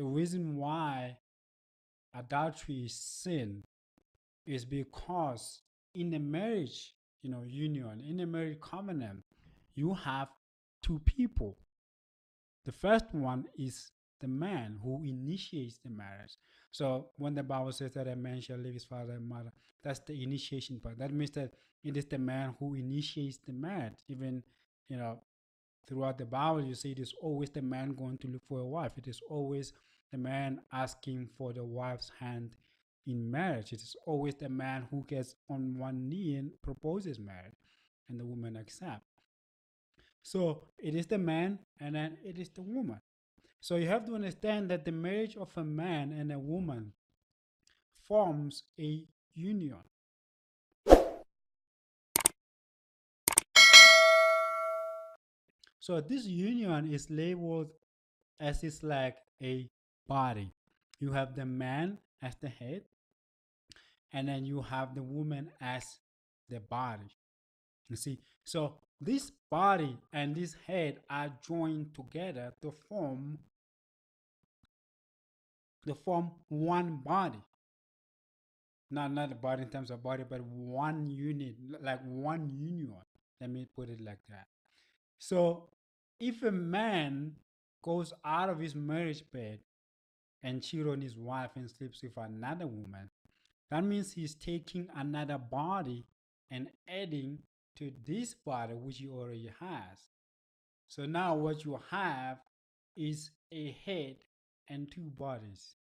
The reason why adultery is sin is because in a marriage, union, in a marriage covenant, you have two people. The first one is the man who initiates the marriage. So when the Bible says that a man shall leave his father and mother, that's the initiation part. That means that it is the man who initiates the marriage. Even, you know, throughout the Bible, you see it is always the man going to look for a wife. It is always the man asking for the wife's hand in marriage. It is always the man who gets on one knee and proposes marriage, and the woman accepts. So it is the man and then it is the woman. So you have to understand that the marriage of a man and a woman forms a union. So this union is labeled as it's like a body. You have the man as the head, and then you have the woman as the body. You see, so this body and this head are joined together to form one body. Not a body in terms of body, but one unit, like one union. Let me put it like that. So if a man goes out of his marriage bed and cheats on his wife and sleeps with another woman, that means he's taking another body and adding to this body which he already has. So now what you have is a head and two bodies.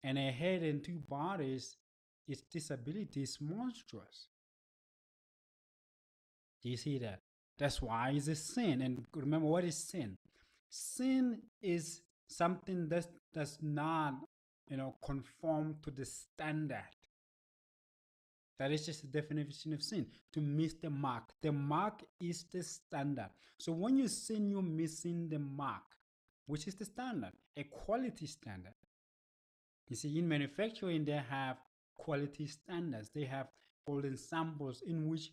And a head and two bodies, its disability is monstrous. Do you see that? That's why it's a sin. And remember, what is sin? Sin is something that does not, conform to the standard. That is just the definition of sin, to miss the mark. The mark is the standard. So when you sin, you're missing the mark, which is the standard, a quality standard. You see, in manufacturing, they have quality standards. They have golden samples in which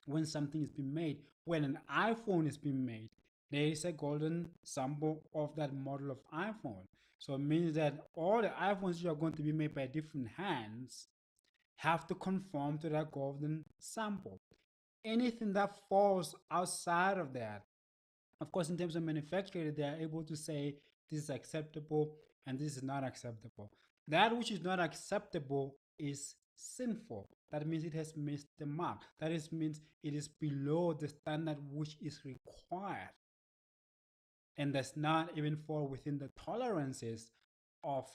when something is being made, when an iPhone is being made, there is a golden sample of that model of iPhone. So it means that all the iPhones which are going to be made by different hands have to conform to that golden sample. Anything that falls outside of that, of course, in terms of manufacturing, they are able to say this is acceptable and this is not acceptable. That which is not acceptable is sinful. That means it has missed the mark. Means it is below the standard which is required and does not even fall within the tolerances of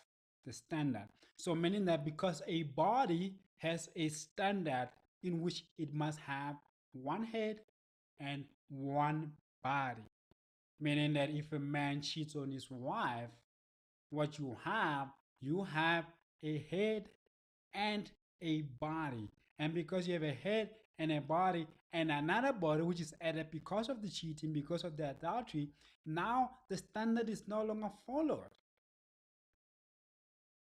the standard. So meaning that because a body has a standard in which it must have one head and one body. Meaning that if a man cheats on his wife, what you have a head and a body. And because you have a head and a body and another body which is added because of the cheating, because of the adultery, now the standard is no longer followed.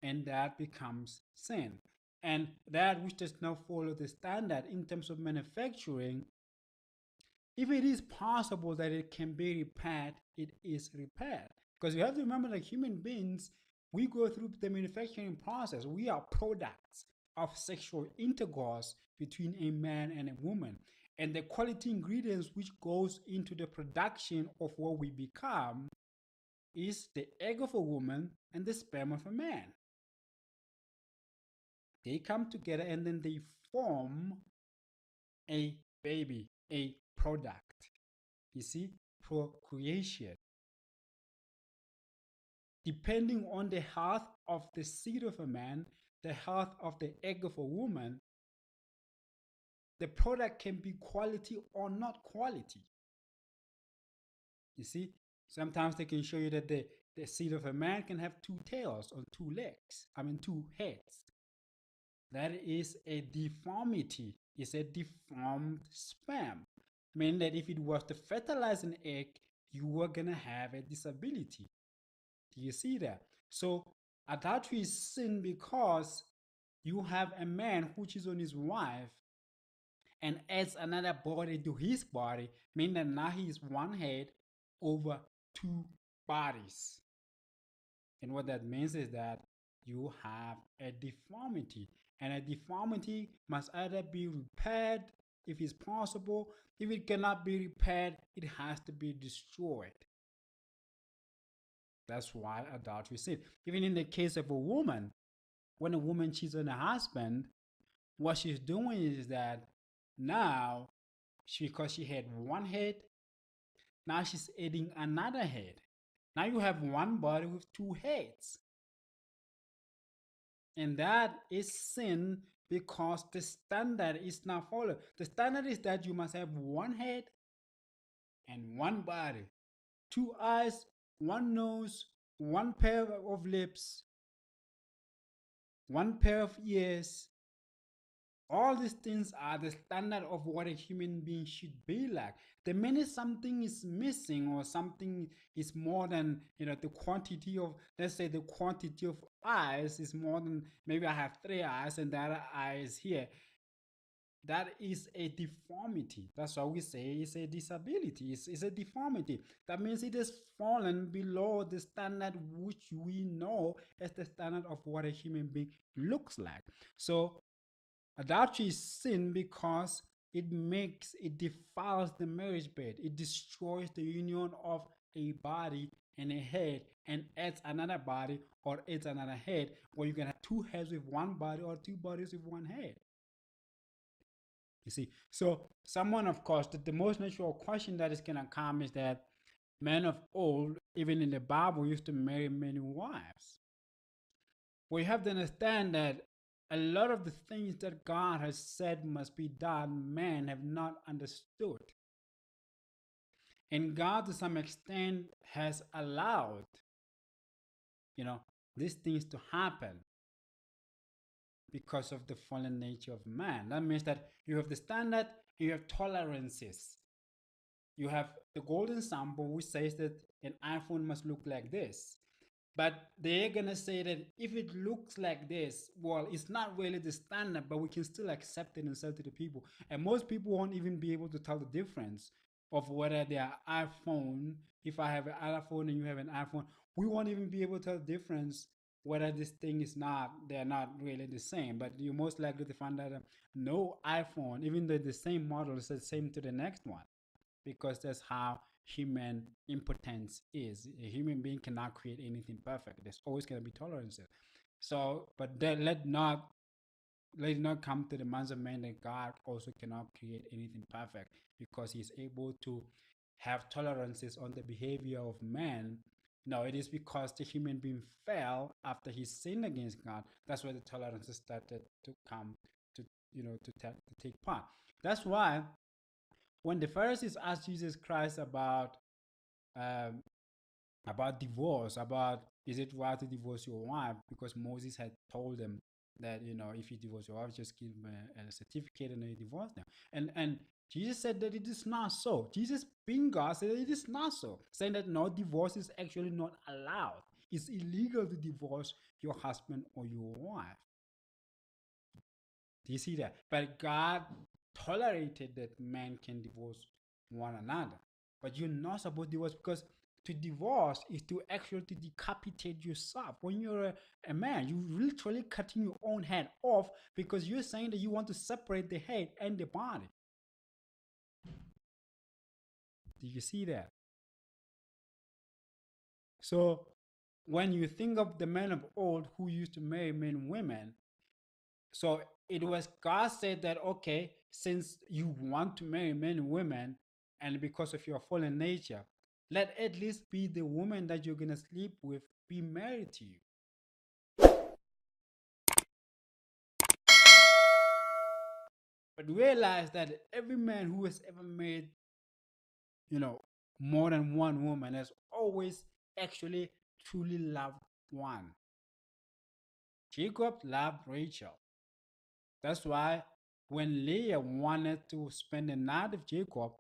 And that becomes sin. And that which does not follow the standard in terms of manufacturing, if it is possible that it can be repaired, it is repaired. Because you have to remember that human beings, we go through the manufacturing process. We are products of sexual intercourse between a man and a woman. And the quality ingredients which goes into the production of what we become is the egg of a woman and the sperm of a man. They come together and then they form a baby, a product. You see, procreation. Depending on the health of the seed of a man, the health of the egg of a woman, the product can be quality or not quality. You see, sometimes they can show you that the seed of a man can have two tails or two heads. That is a deformity. It's a deformed sperm. Meaning that if it was to fertilize an egg, you were going to have a disability. Do you see that? So adultery is sin because you have a man who cheats on his wife and adds another body to his body, meaning that now he is one head over two bodies. And what that means is that you have a deformity. And a deformity must either be repaired if it's possible. If it cannot be repaired, it has to be destroyed. That's why adultery is sin. Even in the case of a woman, when a woman cheats on her husband, what she's doing is that now, because she had one head, now she's adding another head. Now you have one body with two heads. And that is sin because the standard is not followed. The standard is that you must have one head and one body, two eyes, one nose, one pair of lips, one pair of ears. All these things are the standard of what a human being should be like. The minute something is missing or something is more than, the quantity of, let's say the quantity of eyes is more than, maybe I have three eyes and the other eye is here. That is a deformity. That's why we say it's a disability. It's a deformity. That means it has fallen below the standard which we know as the standard of what a human being looks like. So adultery is sin because it defiles the marriage bed. It destroys the union of a body and a head and adds another body or adds another head, where you can have two heads with one body or two bodies with one head. You see, so someone, of course, the most natural question that is going to come is that men of old, even in the Bible, used to marry many wives. We have to understand that a lot of the things that God has said must be done, men have not understood. And God, to some extent, has allowed, these things to happen because of the fallen nature of man. That means that you have the standard, you have tolerances. You have the golden sample, which says that an iPhone must look like this. But they're gonna say that if it looks like this, well, it's not really the standard, but we can still accept it and sell it to the people. And most people won't even be able to tell the difference of whether they are iPhone. If I have an iPhone and you have an iPhone, we won't even be able to tell the difference whether this thing is not, they're not really the same. But you're most likely to find that no iPhone, even though the same model, is the same to the next one, because that's how human impotence is. A human being cannot create anything perfect. There's always going to be tolerances. So, but then let it not come to the minds of men that God also cannot create anything perfect, because He's able to have tolerances on the behavior of man. No, it is because the human being fell after he sinned against God. That's why the tolerances started to come to to take part. That's why when the Pharisees asked Jesus Christ um, about divorce, about is it right to divorce your wife, because Moses had told them that if you divorce your wife, just give them a certificate and then you divorce them. And Jesus said that it is not so. Jesus, being God, said that it is not so, saying that no, divorce is actually not allowed. It's illegal to divorce your husband or your wife. Do you see that? But God tolerated that man can divorce one another. But you're not supposed to divorce, because to divorce is to actually to decapitate yourself. When you're a man, you're literally cutting your own head off, because you're saying that you want to separate the head and the body. Do you see that? So when you think of the men of old who used to marry men and women, so it was God said that, okay, since you want to marry men and women, and because of your fallen nature, let at least be the woman that you're gonna sleep with be married to you. But realize that every man who has ever married, you know, more than one woman has always actually truly loved one. Jacob loved Rachel. That's why when Leah wanted to spend the night with Jacob,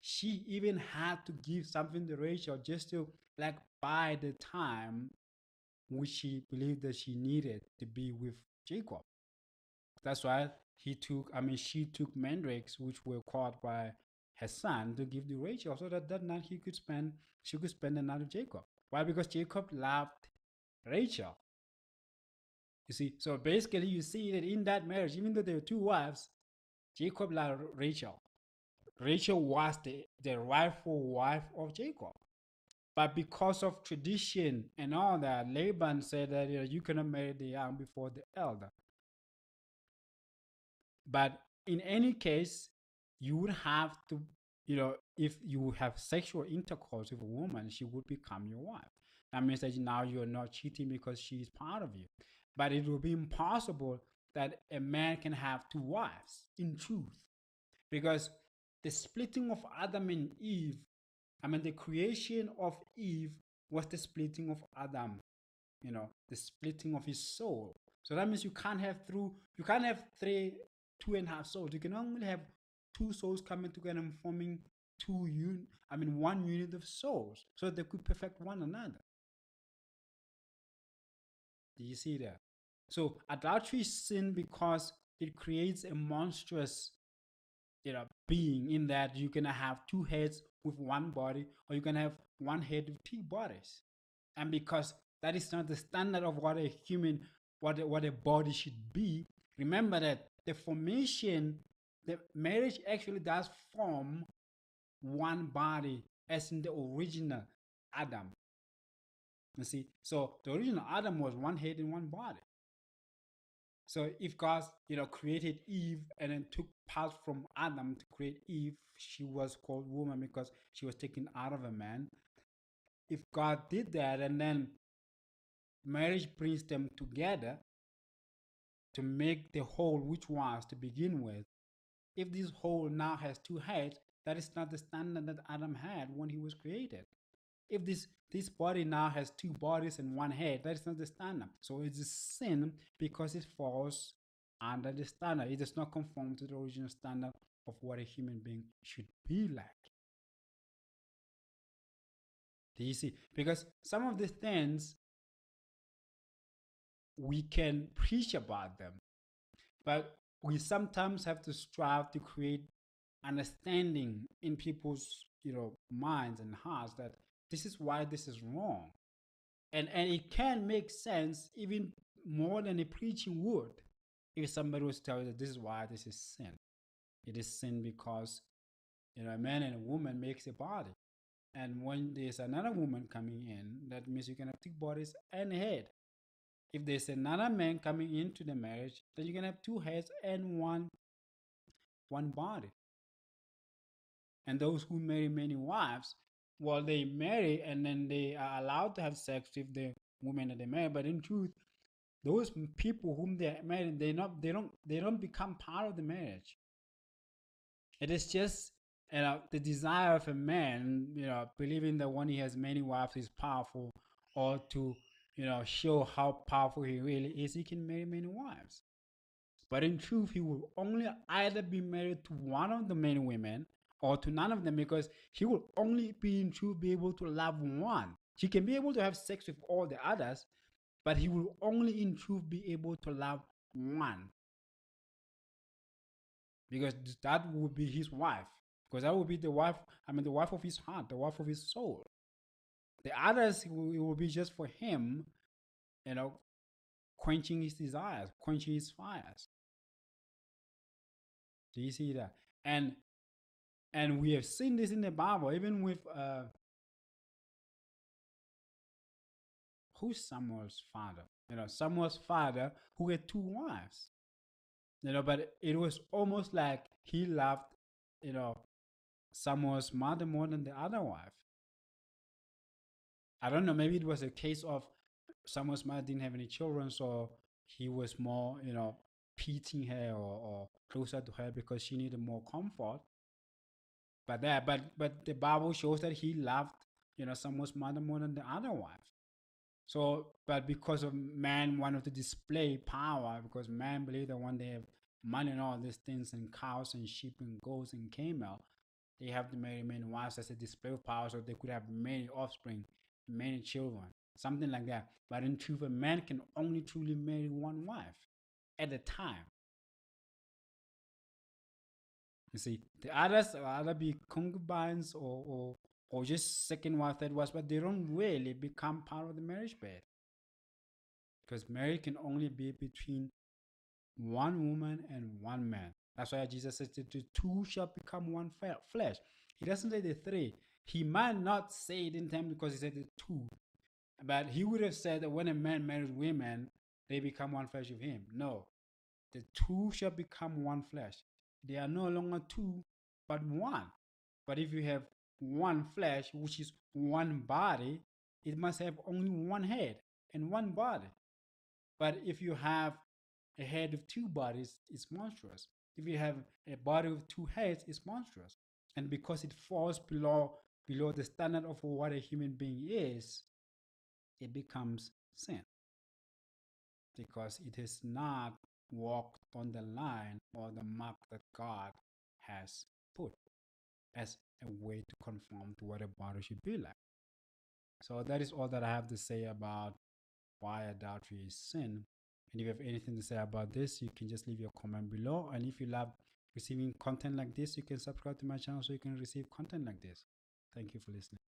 she even had to give something to Rachel just to like buy the time which she believed that she needed to be with Jacob. That's why she took mandrakes which were caught by her son to give to Rachel, so that night she could spend the night with Jacob. Why? Because Jacob loved Rachel. You see, so basically, you see that in that marriage, even though there were two wives, Jacob loved Rachel. Rachel was the rightful wife of Jacob. But because of tradition and all that, Laban said that you cannot marry the young before the elder. But in any case, you would have to, if you have sexual intercourse with a woman, she would become your wife. That means that now you're not cheating because she is part of you. But it will be impossible that a man can have two wives in truth. Because the splitting of Adam and Eve, the creation of Eve was the splitting of Adam, the splitting of his soul. So that means you can't have two and a half souls. You can only have two souls coming together and forming one unit of souls, so they could perfect one another. Do you see that? So adultery is sin because it creates a monstrous, being, in that you can have two heads with one body, or you can have one head with two bodies. And because that is not the standard of what a human, what a body should be, remember that the marriage actually does form one body, as in the original Adam. You see, so the original Adam was one head and one body. So if God, created Eve and then took parts from Adam to create Eve, she was called woman because she was taken out of a man. If God did that and then marriage brings them together to make the whole, which was to begin with, if this whole now has two heads, that is not the standard that Adam had when he was created. If this body now has two bodies and one head, that is not the standard. So it's a sin because it falls under the standard. It does not conform to the original standard of what a human being should be like. Do you see? Because some of the things we can preach about them, but we sometimes have to strive to create understanding in people's minds and hearts that this is why this is wrong. And it can make sense even more than a preaching would if somebody was telling you that this is why this is sin. It is sin because a man and a woman makes a body. And when there's another woman coming in, that means you can have two bodies and a head. If there's another man coming into the marriage, then you can have two heads and one body. And those who marry many wives, well, they marry and then they are allowed to have sex with the woman that they marry. But in truth, those people whom they are married, they don't become part of the marriage. It is just the desire of a man, believing that when he has many wives, he's powerful, or to show how powerful he really is, he can marry many wives. But in truth, he will only either be married to one of the many women or to none of them, because he will only in truth be able to love one. He can be able to have sex with all the others, but he will only in truth be able to love one, because that would be his wife, because that would be the wife, the wife of his heart, the wife of his soul. The others, it will be just for him, quenching his desires, quenching his fires. Do you see that? And we have seen this in the Bible, even with who's Samuel's father? Samuel's father, who had two wives. But it was almost like he loved, Samuel's mother more than the other wife. I don't know, maybe it was a case of Samuel's mother didn't have any children, so he was more, pitying her or closer to her because she needed more comfort. But the Bible shows that he loved, Samuel's mother more than the other wife. So, but because of man wanted to display power, because man believed that when they have money and all these things and cows and sheep and goats and camel, they have to marry many wives as a display of power, so they could have many offspring, many children, something like that. But in truth, a man can only truly marry one wife at a time. You see, the others will either be concubines or just second wife, third wife, but they don't really become part of the marriage bed. because marriage can only be between one woman and one man. That's why Jesus said the two shall become one flesh. He doesn't say the three. He might not say it in time because he said the two, but he would have said that when a man marries women, they become one flesh with him. No, the two shall become one flesh. They are no longer two, but one. But if you have one flesh, which is one body, it must have only one head and one body. But if you have a head with two bodies, it's monstrous. If you have a body with two heads, it's monstrous. And because it falls below the standard of what a human being is, it becomes sin. Because it has not walked on the line or the mark that God has put as a way to conform to what a body should be like. So that is all that I have to say about why adultery is sin. And if you have anything to say about this, you can just leave your comment below. And if you love receiving content like this, you can subscribe to my channel so you can receive content like this. Thank you for listening.